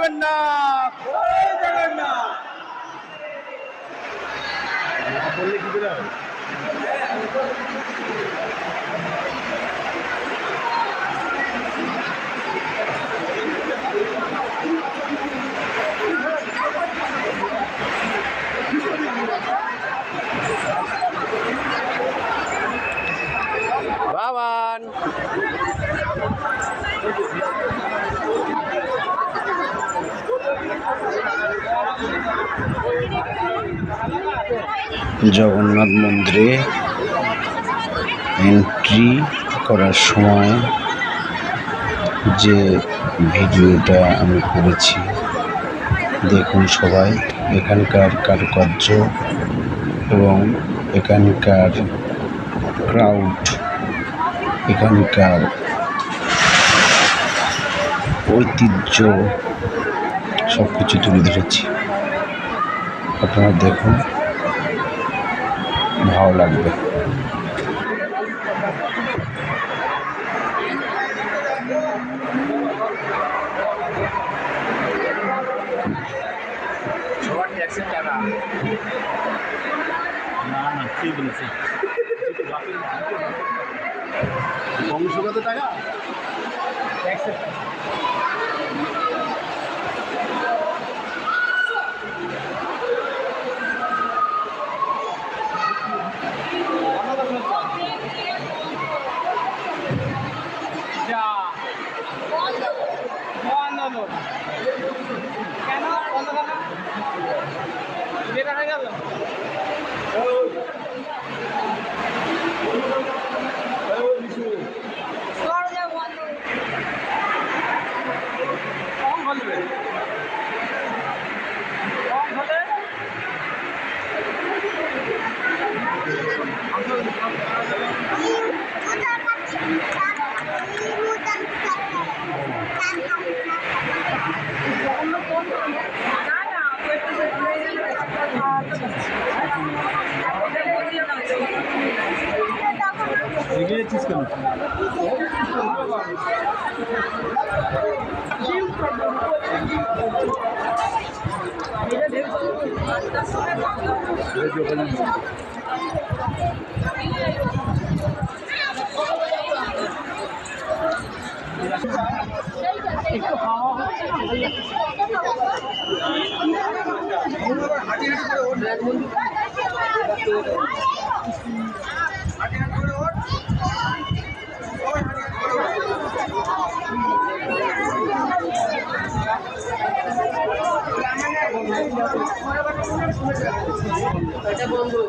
জগন্নাথ বললে কি করে হবে? বাবান জগন্নাথ মন্দিরে এন্ট্রি করার সময় যে ভিডিওটা আমি করেছি দেখুন সবাই, এখানকার কারুকার্য এবং এখানকার ক্রাউড, এখানকার ঐতিহ্য সব কিছু তুলে ধরেছি। আপনারা দেখুন, ভালো লাগবে। না না ঠিক বলেছে, বংশগত টাকা এগিয়েছিস কেন? একটু হাওয়া এটা বন্ধু,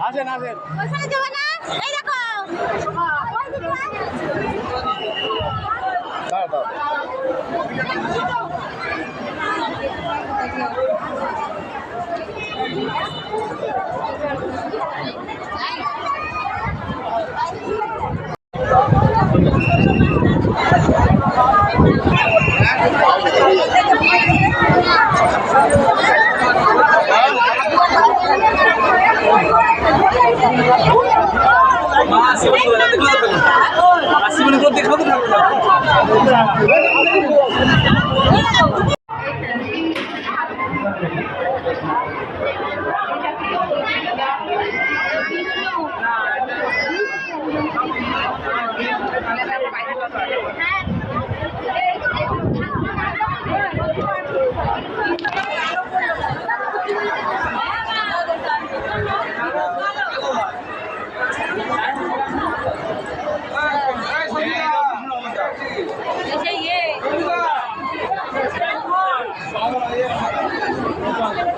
আসেন আসেন ওখানে যাবো না এই দেখো দাও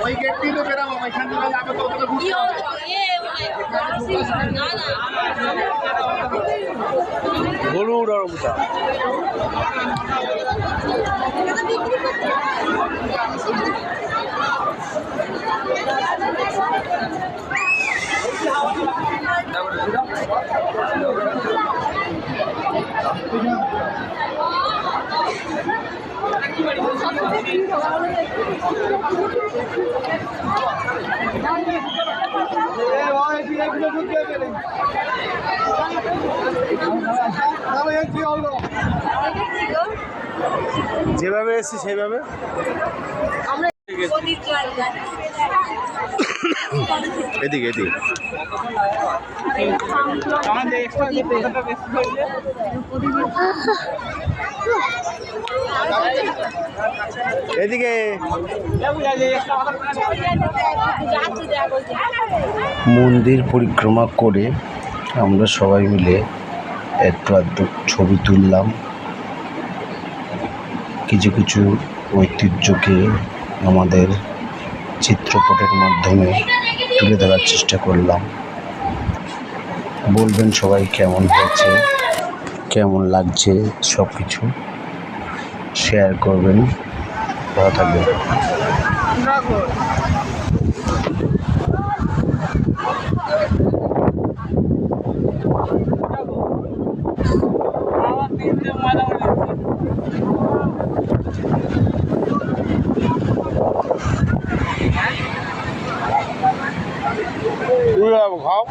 ওই গেটটি তো বেরাবো এখান থেকে যাবে তো ওটা ঘুরতে হবে গরুর অরমটা যেভাবে এসেছি সেইভাবে এদিকে এদিকে এদিকে মন্দির পরিক্রমা করে আমরা সবাই মিলে একটু আধটু ছবি তুললাম, কিছু কিছু ঐতিহ্যকে আমাদের চিত্রপটের মাধ্যমে তুলে ধরার চেষ্টা করলাম। বলবেন সবাই কেমন হয়েছে, কেমন লাগছে, সব কিছু শেয়ার করবেন। ভালো থাকবেন। খাও